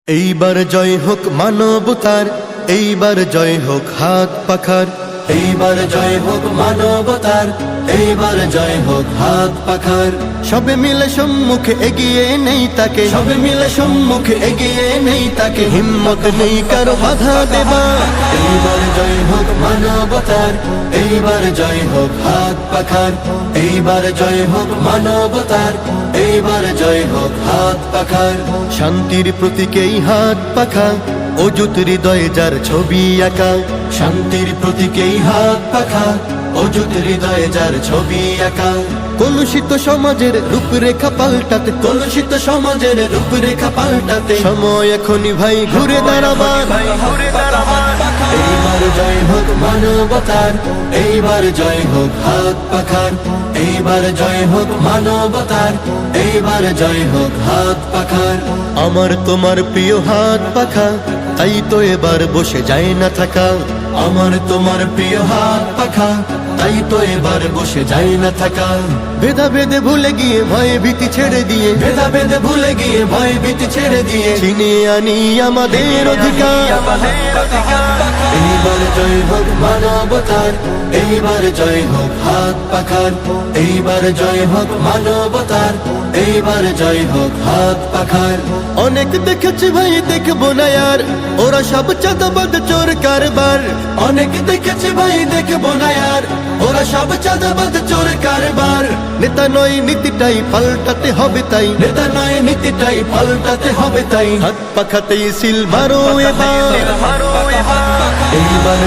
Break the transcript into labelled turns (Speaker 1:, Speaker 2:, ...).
Speaker 1: এইবার জয় হোক মানবতার, এইবার জয় হোক হাত পাখার। এইবার জয় হোক মানবতার, এইবার জয় হোক হাত পাখার। সবে মিলে সম্মুখে এগিয়ে নেই তাকে, সবে মিলে সম্মুখে এগিয়ে নেই তাকে, হিম্মত নেই কারো বাধা দেবার। এইবার জয় হোক মানবতার, এইবার জয় হোক হাত পাখার। এইবার জয় হোক মানবতার, এইবার জয় হোক হাত পাখার। শান্তির প্রতীকেই হাত পাখা, অযুত হৃদয়ে যার ছবি আঁকা। শান্তির প্রতীকেই হাত পাখা, অযুত হৃদয়ে যার ছবি আঁকা। কলুষিত সমাজের রূপরেখা পাল্টাতে, কলুষিত সমাজের রূপরেখা পাল্টাতে সময় এখনই ভাই ঘুরে দাঁড়াবার। এইবার জয় হোক মানবতার, এইবার জয় হোক হাত পাখার। এইবার জয় হোক মানবতার, এইবার জয় হোক হাত পাখার। আমার তোমার প্রিয় হাত পাখা, তাই তো এবার বসে যায় না থাকা। আমার তোমার প্রিয় হাত পাখা, তাই তো এবার বসে যায় না থাকা। ভেদা ভেদে ভুলে গিয়ে ভয় ভীতি ছেড়ে দিয়ে, ভেদা ভেদে ভুলে গিয়ে ভয় ভীতি ছেড়ে দিয়ে ছিনিয়ে আনি আমাদের অধিকার। এইবার জয় হোক মানবতার, এইবার জয় হোক হাত পাখার। এইবার জয় হোক মানবতার, এইবার জয় হোক হাত পাখার। অনেক দেখেছি ভাই, দেখবো না আর ওরা সব চাঁদাবাদ চোর কারবার। অনেক দেখেছি ভাই, দেখবো না আর ওরা সব চাঁদাবাদ চোর কারবার। নেতা নয় নীতিটাই পাল্টাতে হবে তাই, নেতা নয় নীতিটাই পাল্টাতে হবে তাই। হাত পাখাতেই সিল মারো এবার। এইবার